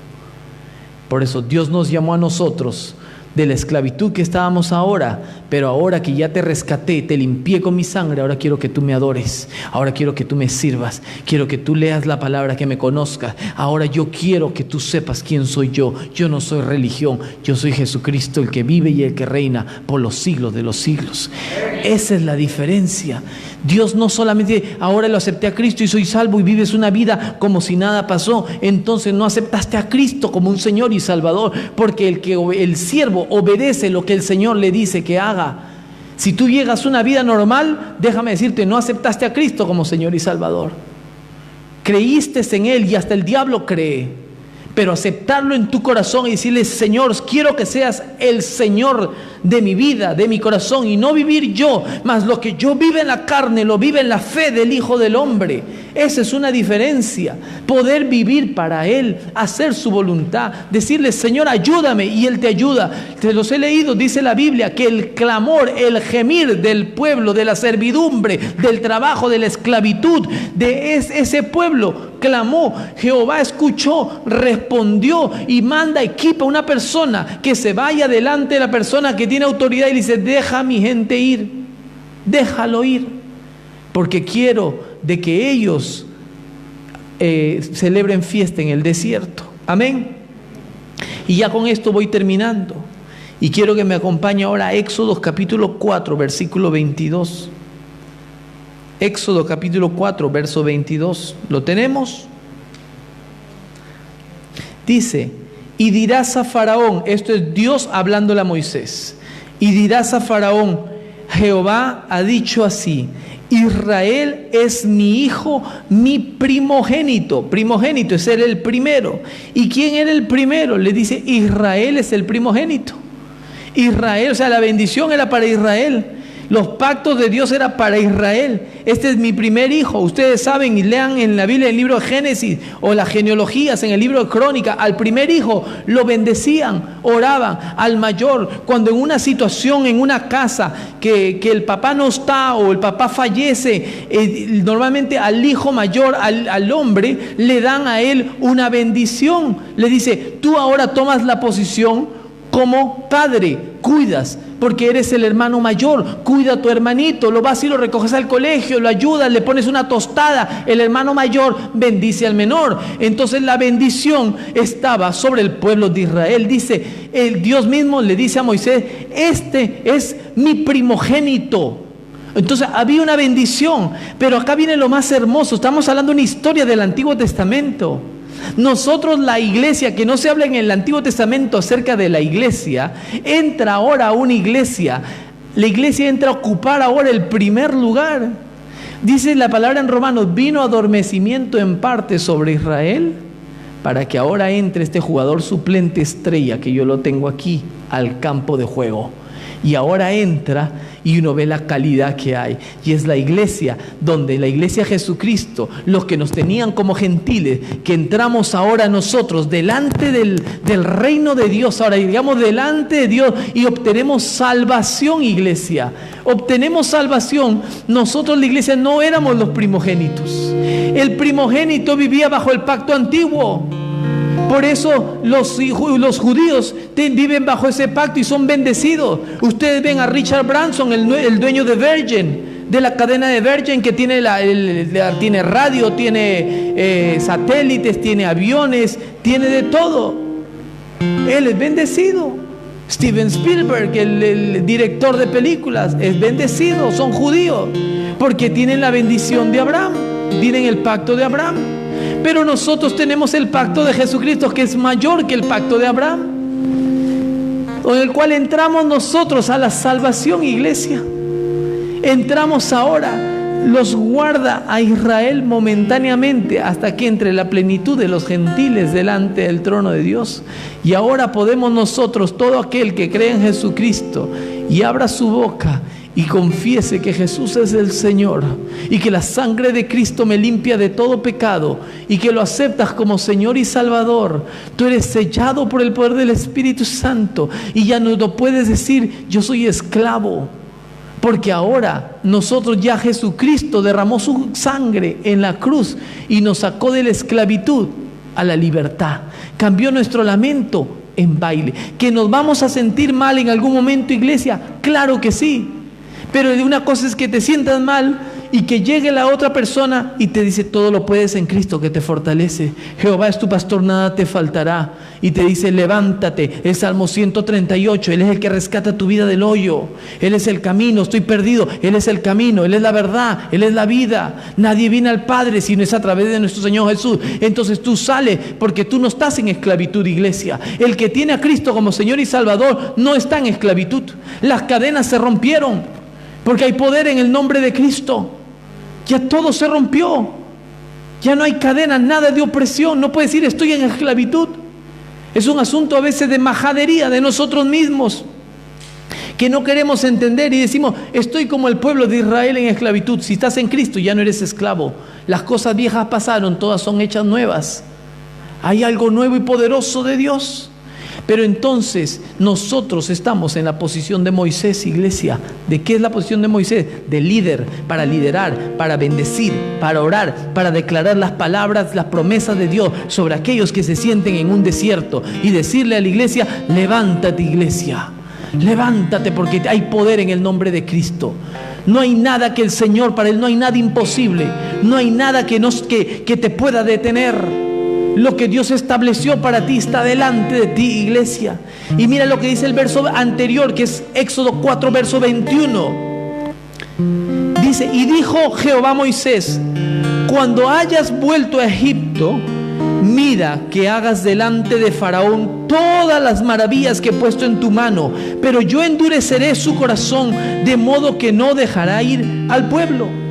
Por eso Dios nos llamó a nosotros de la esclavitud que estábamos ahora, pero ahora que ya te rescaté, te limpié con mi sangre, ahora quiero que tú me adores, ahora quiero que tú me sirvas, quiero que tú leas la palabra, que me conozcas, ahora yo quiero que tú sepas quién soy yo. Yo no soy religión, yo soy Jesucristo, el que vive y el que reina por los siglos de los siglos. Esa es la diferencia. Dios no solamente, ahora lo acepté a Cristo y soy salvo y vives una vida como si nada pasó, entonces no aceptaste a Cristo como un Señor y Salvador, porque el siervo obedece lo que el Señor le dice que haga. Si tú llegas a una vida normal, déjame decirte, no aceptaste a Cristo como Señor y Salvador. Creíste en Él y hasta el diablo cree. Pero aceptarlo en tu corazón y decirle: Señor, quiero que seas el Señor de mi vida, de mi corazón, y no vivir yo, mas lo que yo vive en la carne, lo vive en la fe del Hijo del Hombre. Esa es una diferencia. Poder vivir para Él, hacer su voluntad, decirle: Señor, ayúdame, y Él te ayuda. Te los he leído, dice la Biblia, que el clamor, el gemir del pueblo, de la servidumbre, del trabajo, de la esclavitud, de ese pueblo clamó, Jehová escuchó, respondió y manda, equipa a una persona que se vaya delante de la persona que tiene autoridad y le dice: deja a mi gente ir, déjalo ir, porque quiero de que ellos celebren fiesta en el desierto. Amén. Y ya con esto voy terminando y quiero que me acompañe ahora a Éxodo capítulo 4 versículo 22. Éxodo capítulo 4, verso 22. ¿Lo tenemos? Dice: y dirás a Faraón, esto es Dios hablándole a Moisés, y dirás a Faraón: Jehová ha dicho así: Israel es mi hijo, mi primogénito. Primogénito es ser el primero. ¿Y quién era el primero? Le dice: Israel es el primogénito. Israel, o sea, la bendición era para Israel. Los pactos de Dios eran para Israel. Este es mi primer hijo. Ustedes saben y lean en la Biblia el libro de Génesis o las genealogías en el libro de Crónica. Al primer hijo lo bendecían, oraban. Al mayor, cuando en una situación, en una casa, que el papá no está o el papá fallece, normalmente al hijo mayor, al hombre, le dan a él una bendición. Le dice: tú ahora tomas la posición como padre, cuidas, porque eres el hermano mayor, cuida a tu hermanito, lo vas y lo recoges al colegio, lo ayudas, le pones una tostada, el hermano mayor bendice al menor. Entonces la bendición estaba sobre el pueblo de Israel. Dice, el Dios mismo le dice a Moisés: este es mi primogénito. Entonces había una bendición, pero acá viene lo más hermoso. Estamos hablando de una historia del Antiguo Testamento. Nosotros, la iglesia, que no se habla en el Antiguo Testamento acerca de la iglesia, entra ahora a una iglesia. La iglesia entra a ocupar ahora el primer lugar. Dice la palabra en Romanos: vino adormecimiento en parte sobre Israel, para que ahora entre este jugador suplente estrella, que yo lo tengo aquí, al campo de juego. Y ahora entra y uno ve la calidad que hay. Y es la iglesia, donde la iglesia de Jesucristo, los que nos tenían como gentiles, que entramos ahora nosotros delante del reino de Dios. Ahora llegamos delante de Dios y obtenemos salvación, iglesia. Obtenemos salvación. Nosotros, la iglesia, no éramos los primogénitos. El primogénito vivía bajo el pacto antiguo. Por eso los judíos viven bajo ese pacto y son bendecidos. Ustedes ven a Richard Branson, el dueño de Virgin, de la cadena de Virgin, que tiene tiene radio, tiene satélites, tiene aviones, tiene de todo. Él es bendecido. Steven Spielberg, el director de películas, es bendecido. Son judíos porque tienen la bendición de Abraham, tienen el pacto de Abraham. Pero nosotros tenemos el pacto de Jesucristo, que es mayor que el pacto de Abraham, con el cual entramos nosotros a la salvación, iglesia. Entramos ahora, los guarda a Israel momentáneamente hasta que entre la plenitud de los gentiles delante del trono de Dios. Y ahora podemos nosotros, todo aquel que cree en Jesucristo y abra su boca y confiese que Jesús es el Señor y que la sangre de Cristo me limpia de todo pecado y que lo aceptas como Señor y Salvador, tú eres sellado por el poder del Espíritu Santo y ya no puedes decir: yo soy esclavo, porque ahora nosotros, ya Jesucristo derramó su sangre en la cruz y nos sacó de la esclavitud a la libertad. Cambió nuestro lamento en baile. ¿Que nos vamos a sentir mal en algún momento, iglesia? Claro que sí. Pero una cosa es que te sientas mal y que llegue la otra persona y te dice: todo lo puedes en Cristo que te fortalece. Jehová es tu pastor, nada te faltará. Y te dice: levántate. El Salmo 138, Él es el que rescata tu vida del hoyo. Él es el camino, estoy perdido. Él es el camino, Él es la verdad, Él es la vida. Nadie viene al Padre si no es a través de nuestro Señor Jesús. Entonces tú sales, porque tú no estás en esclavitud, iglesia. El que tiene a Cristo como Señor y Salvador no está en esclavitud. Las cadenas se rompieron, porque hay poder en el nombre de Cristo. Ya todo se rompió. Ya no hay cadenas, nada de opresión. No puedes decir estoy en esclavitud. Es un asunto a veces de majadería de nosotros mismos, que no queremos entender y decimos: estoy como el pueblo de Israel en esclavitud. Si estás en Cristo ya no eres esclavo. Las cosas viejas pasaron, todas son hechas nuevas. Hay algo nuevo y poderoso de Dios. Pero entonces nosotros estamos en la posición de Moisés, iglesia. ¿De qué es la posición de Moisés? De líder, para liderar, para bendecir, para orar, para declarar las palabras, las promesas de Dios sobre aquellos que se sienten en un desierto, y decirle a la iglesia: levántate, iglesia, levántate, porque hay poder en el nombre de Cristo. No hay nada que el Señor, para Él no hay nada imposible. No hay nada que te pueda detener. Lo que Dios estableció para ti está delante de ti, iglesia. Y mira lo que dice el verso anterior, que es Éxodo 4, verso 21. Dice: y dijo Jehová a Moisés: cuando hayas vuelto a Egipto, mira que hagas delante de Faraón todas las maravillas que he puesto en tu mano, pero yo endureceré su corazón, de modo que no dejará ir al pueblo.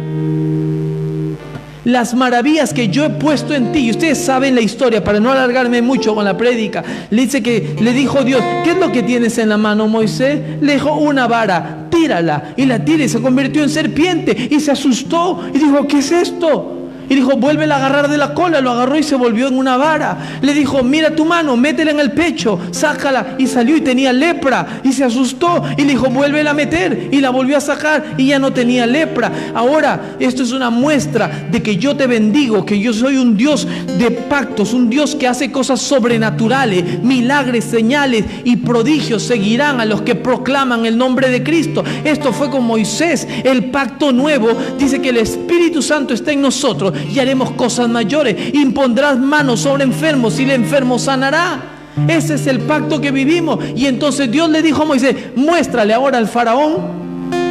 Las maravillas que yo he puesto en ti. Y ustedes saben la historia, para no alargarme mucho con la prédica. Le dice que le dijo Dios: ¿qué es lo que tienes en la mano, Moisés? Le dijo: una vara, tírala. Y la tira y se convirtió en serpiente. Y se asustó y dijo: ¿qué es esto? Y dijo: vuélvela a agarrar de la cola. Lo agarró y se volvió en una vara. Le dijo: mira tu mano, métela en el pecho, sácala. Y salió y tenía lepra. Y se asustó y le dijo: vuélvela a meter. Y la volvió a sacar y ya no tenía lepra. Ahora, esto es una muestra de que yo te bendigo, que yo soy un Dios de pactos, un Dios que hace cosas sobrenaturales. Milagros, señales y prodigios seguirán a los que proclaman el nombre de Cristo. Esto fue con Moisés. El pacto nuevo dice que el Espíritu Santo está en nosotros y haremos cosas mayores. Impondrás manos sobre enfermos y el enfermo sanará. Ese es el pacto que vivimos. Y entonces Dios le dijo a Moisés: muéstrale ahora al faraón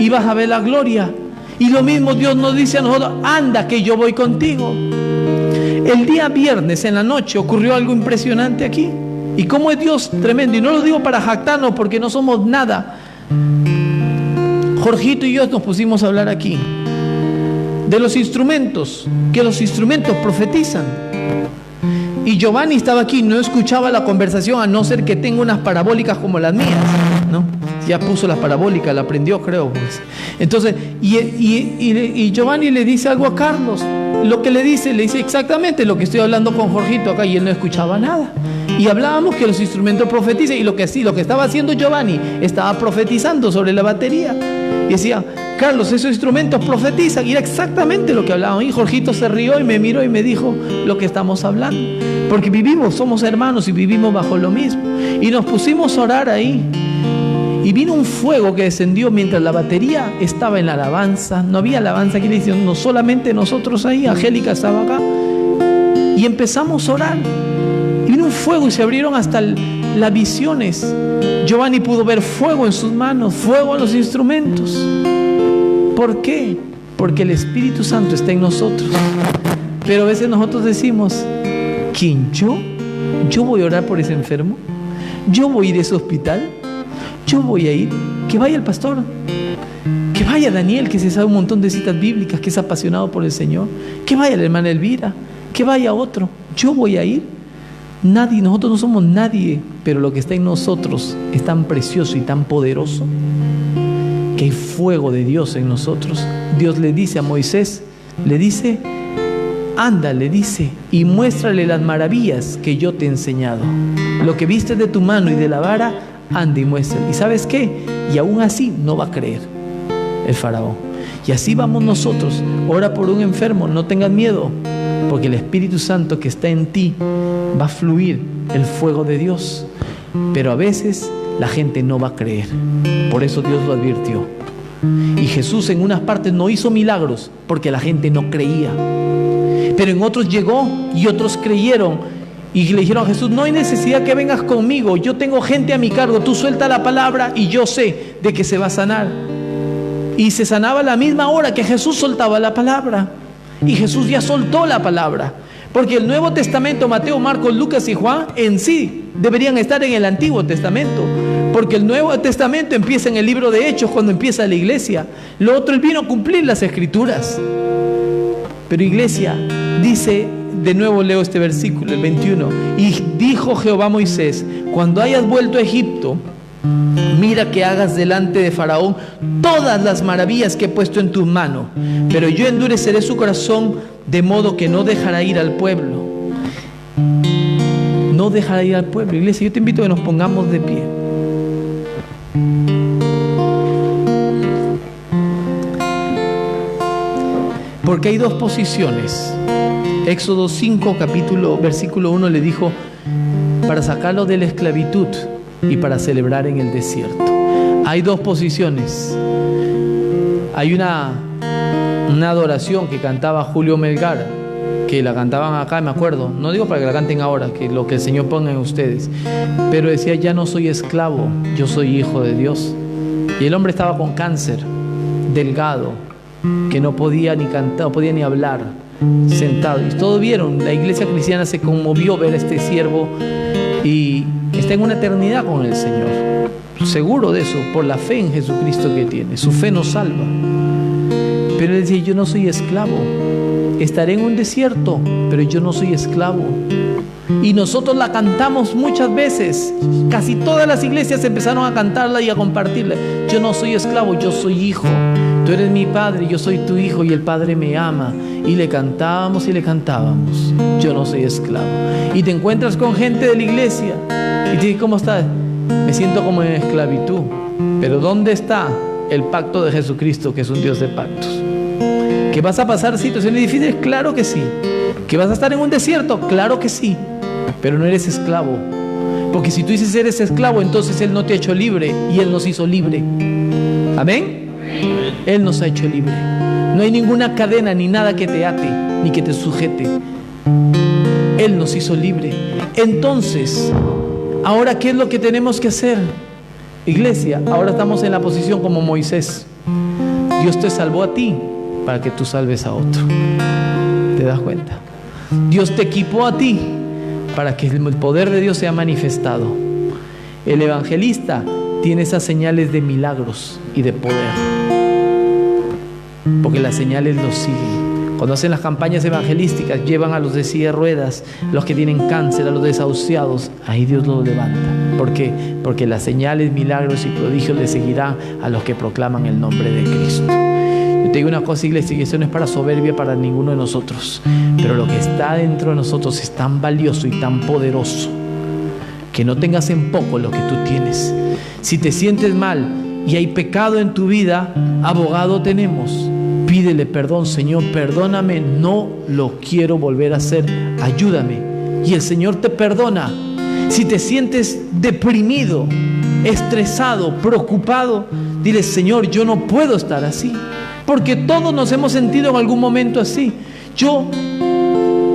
y vas a ver la gloria. Y lo mismo Dios nos dice a nosotros: anda que yo voy contigo. El día viernes en la noche ocurrió algo impresionante aquí. Y cómo es Dios tremendo. Y no lo digo para jactarnos, porque no somos nada. Jorgito y yo nos pusimos a hablar aquí de los instrumentos, que los instrumentos profetizan. Y Giovanni estaba aquí, no escuchaba la conversación, a no ser que tenga unas parabólicas como las mías, ¿no? Ya puso las parabólicas, la aprendió, creo, pues. Entonces, y Giovanni le dice algo a Carlos. Lo que le dice exactamente lo que estoy hablando con Jorgito acá, y él no escuchaba nada. Y hablábamos que los instrumentos profetizan, y lo que estaba haciendo Giovanni, estaba profetizando sobre la batería. Y decía: Carlos, esos instrumentos profetizan. Y era exactamente lo que hablábamos. Y Jorgito se rió y me miró y me dijo lo que estamos hablando. Porque somos hermanos y vivimos bajo lo mismo. Y nos pusimos a orar ahí. Y vino un fuego que descendió mientras la batería estaba en la alabanza. No había alabanza aquí, le dicen, no solamente nosotros ahí, Angélica estaba acá. Y empezamos a orar. Y vino un fuego y se abrieron hasta las visiones. Giovanni pudo ver fuego en sus manos, fuego en los instrumentos. ¿Por qué? Porque el Espíritu Santo está en nosotros. Pero a veces nosotros decimos: ¿quién? ¿Yo voy a orar por ese enfermo? ¿Yo voy a ir a ese hospital? ¿Yo voy a ir? Que vaya el pastor, que vaya Daniel, que se sabe un montón de citas bíblicas, que es apasionado por el Señor, que vaya la hermana Elvira, que vaya otro. ¿Yo voy a ir? Nadie, nosotros no somos nadie, pero lo que está en nosotros es tan precioso y tan poderoso que hay fuego de Dios en nosotros. Dios le dice a Moisés, le dice: anda, le dice, y muéstrale las maravillas que yo te he enseñado. Lo que viste de tu mano y de la vara, anda y muéstrale. ¿Y sabes qué? Y aún así no va a creer el faraón. Y así vamos nosotros. Ora por un enfermo, no tengas miedo, porque el Espíritu Santo que está en ti va a fluir el fuego de Dios. pero a veces la gente no va a creer. Por eso Dios lo advirtió. Y Jesús en unas partes no hizo milagros porque la gente no creía, pero en otros llegó y otros creyeron y le dijeron a Jesús: no hay necesidad que vengas conmigo, yo tengo gente a mi cargo, tú suelta la palabra y yo sé de que se va a sanar. Y se sanaba a la misma hora que Jesús soltaba la palabra. Y Jesús ya soltó la palabra, porque el Nuevo Testamento, Mateo, Marcos, Lucas y Juan, en sí deberían estar en el Antiguo Testamento, porque el Nuevo Testamento empieza en el libro de Hechos, cuando empieza la iglesia. Lo otro, Él vino a cumplir las Escrituras. Pero iglesia, dice, de nuevo leo este versículo, el 21: y dijo Jehová a Moisés: cuando hayas vuelto a Egipto, mira que hagas delante de Faraón todas las maravillas que he puesto en tus manos, pero yo endureceré su corazón de modo que no dejará ir al pueblo. No dejará ir al pueblo. Iglesia, yo te invito a que nos pongamos de pie. Porque hay dos posiciones. Éxodo 5, versículo 1 le dijo: para sacarlo de la esclavitud y para celebrar en el desierto. Hay dos posiciones. Hay una adoración que cantaba Julio Melgar, que la cantaban acá, me acuerdo, no digo para que la canten ahora, que lo que el Señor ponga en ustedes, pero decía: ya no soy esclavo, yo soy hijo de Dios. Y el hombre estaba con cáncer, delgado, que no podía ni cantar, no podía ni hablar, sentado. Y todos vieron, la iglesia cristiana se conmovió ver a este siervo, y está en una eternidad con el Señor, seguro de eso, por la fe en Jesucristo que tiene. Su fe nos salva. Pero él decía: yo no soy esclavo, estaré en un desierto, pero yo no soy esclavo. Y nosotros la cantamos muchas veces. Casi todas las iglesias empezaron a cantarla y a compartirla. Yo no soy esclavo, yo soy hijo. Tú eres mi padre, yo soy tu hijo y el Padre me ama. Y le cantábamos y le cantábamos: yo no soy esclavo. Y te encuentras con gente de la iglesia y te dice: ¿cómo estás? Me siento como en esclavitud. Pero ¿dónde está el pacto de Jesucristo, que es un Dios de pactos? ¿Que vas a pasar situaciones difíciles? Claro que sí. ¿Que vas a estar en un desierto? Claro que sí. Pero no eres esclavo. Porque si tú dices eres esclavo, entonces Él no te ha hecho libre, y Él nos hizo libre. ¿Amén? Él nos ha hecho libre. No hay ninguna cadena ni nada que te ate ni que te sujete. Él nos hizo libre. Entonces, ¿ahora qué es lo que tenemos que hacer? Iglesia, ahora estamos en la posición como Moisés. Dios te salvó a ti para que tú salves a otro. ¿Te das cuenta? Dios te equipó a ti para que el poder de Dios sea manifestado. El evangelista tiene esas señales de milagros y de poder, porque las señales los siguen. Cuando hacen las campañas evangelísticas, llevan a los de silla de ruedas, los que tienen cáncer, a los desahuciados. Ahí Dios los levanta. ¿Por qué? Porque las señales, milagros y prodigios le seguirán a los que proclaman el nombre de Cristo. Yo te digo una cosa, iglesia, y eso no es para soberbia para ninguno de nosotros, pero lo que está dentro de nosotros es tan valioso y tan poderoso que no tengas en poco lo que tú tienes. Si te sientes mal y hay pecado en tu vida, abogado tenemos. Pídele perdón: Señor, perdóname, no lo quiero volver a hacer, ayúdame. Y el Señor te perdona. Si te sientes deprimido, estresado, preocupado, dile: Señor, yo no puedo estar así. Porque todos nos hemos sentido en algún momento así. Yo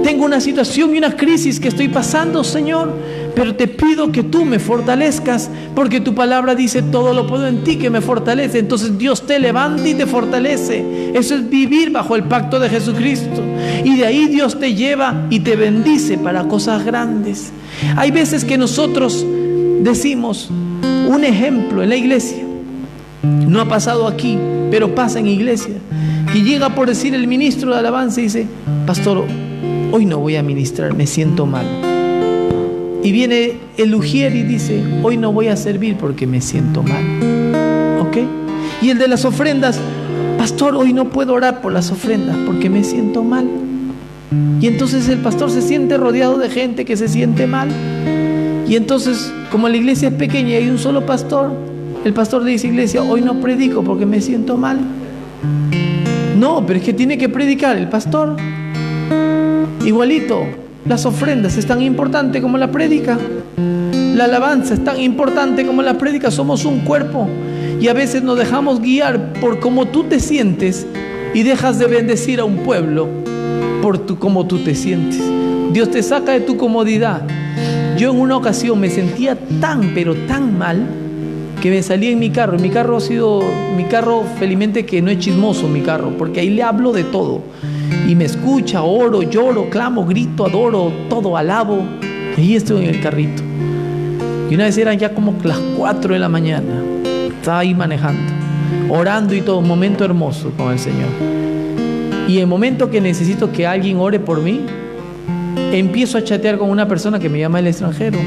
tengo una situación y una crisis que estoy pasando, Señor, pero te pido que tú me fortalezcas, porque tu palabra dice: todo lo puedo en ti que me fortalece. Entonces Dios te levanta y te fortalece. Eso es vivir bajo el pacto de Jesucristo, y de ahí Dios te lleva y te bendice para cosas grandes. Hay veces que nosotros decimos, un ejemplo en la iglesia, no ha pasado aquí, pero pasa en iglesia, que llega, por decir, el ministro de alabanza y dice: pastor, hoy no voy a ministrar, me siento mal. Y viene el ujier y dice: hoy no voy a servir porque me siento mal. ¿Ok? Y el de las ofrendas: pastor, hoy no puedo orar por las ofrendas porque me siento mal. Y entonces el pastor se siente rodeado de gente que se siente mal. Y entonces, como la iglesia es pequeña y hay un solo pastor, el pastor le dice: iglesia, hoy no predico porque me siento mal. No, pero es que tiene que predicar el pastor. Igualito, las ofrendas es tan importante como la prédica. La alabanza es tan importante como la prédica. Somos un cuerpo y a veces nos dejamos guiar por cómo tú te sientes y dejas de bendecir a un pueblo por cómo tú te sientes. Dios te saca de tu comodidad. Yo en una ocasión me sentía tan, pero tan mal, que me salí en mi carro. Mi carro ha sido, felizmente que no es chismoso mi carro, porque ahí le hablo de todo. Y me escucha, oro, lloro, clamo, grito, adoro, todo, alabo. Ahí estoy en el carrito. Y una vez eran ya como las 4 de la mañana. Estaba ahí manejando, orando y todo, un momento hermoso con el Señor. Y en el momento que necesito que alguien ore por mí, empiezo a chatear con una persona que me llama del extranjero,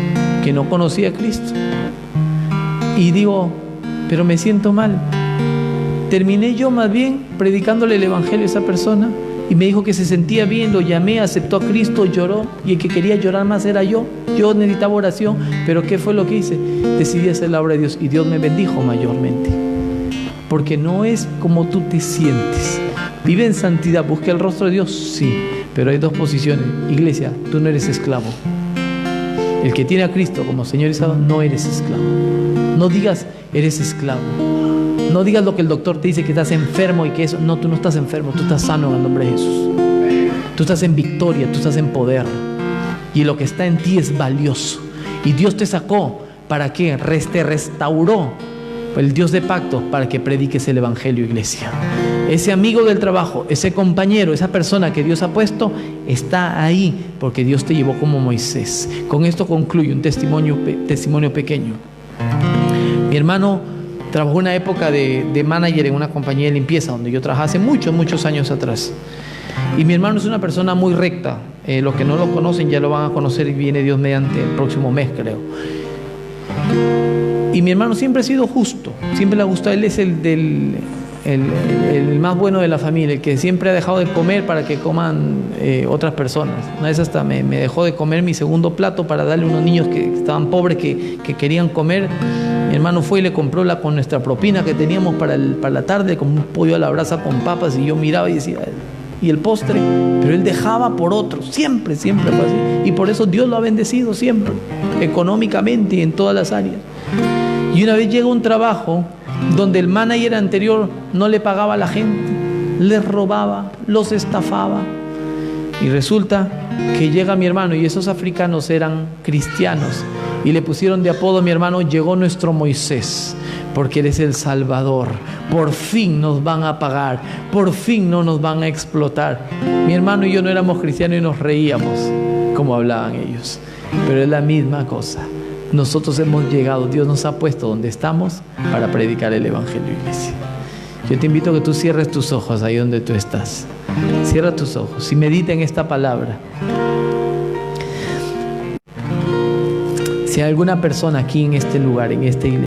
que no conocía a Cristo. Y digo, pero me siento mal. Terminé yo más bien predicándole el evangelio a esa persona y me dijo que se sentía bien, lo llamé, aceptó a Cristo, lloró, y el que quería llorar más era yo. Yo necesitaba oración, pero ¿qué fue lo que hice? Decidí hacer la obra de Dios y Dios me bendijo mayormente. Porque no es como tú te sientes. Vive en santidad, busca el rostro de Dios, sí, pero hay dos posiciones. Iglesia, tú no eres esclavo. El que tiene a Cristo como Señor y Salvador, no eres esclavo. No digas, eres esclavo. No digas lo que el doctor te dice, que estás enfermo y que eso. No, tú no estás enfermo, tú estás sano en el nombre de Jesús. Tú estás en victoria, tú estás en poder. Y lo que está en ti es valioso. Y Dios te sacó, ¿para qué? Te restauró, el Dios de pacto, para que prediques el evangelio, iglesia. Ese amigo del trabajo, ese compañero, esa persona que Dios ha puesto, está ahí porque Dios te llevó como Moisés. Con esto concluyo un testimonio pequeño. Mi hermano trabajó una época de manager en una compañía de limpieza donde yo trabajaba hace muchos años atrás. Y mi hermano es una persona muy recta. Los que no lo conocen ya lo van a conocer y viene Dios mediante el próximo mes, creo. Y mi hermano siempre ha sido justo, siempre le ha gustado. Él es el más bueno de la familia, el que siempre ha dejado de comer para que coman otras personas. Una vez hasta me dejó de comer mi segundo plato para darle a unos niños que estaban pobres, que querían comer. Mi hermano fue y le compró con nuestra propina que teníamos para la tarde, como un pollo a la brasa con papas, y yo miraba y decía, y el postre, pero él dejaba por otros, siempre fue así. Y por eso Dios lo ha bendecido siempre, económicamente y en todas las áreas. Y una vez llega un trabajo donde el manager anterior no le pagaba a la gente, les robaba, los estafaba. Y resulta que llega mi hermano, y esos africanos eran cristianos, y le pusieron de apodo a mi hermano, llegó nuestro Moisés, porque eres el Salvador. Por fin nos van a pagar, por fin no nos van a explotar. Mi hermano y yo no éramos cristianos y nos reíamos como hablaban ellos, pero es la misma cosa. Nosotros hemos llegado, Dios nos ha puesto donde estamos para predicar el evangelio, iglesia. Yo te invito a que tú cierres tus ojos ahí donde tú estás. Cierra tus ojos y medita en esta palabra. Si hay alguna persona aquí en este lugar, en esta iglesia,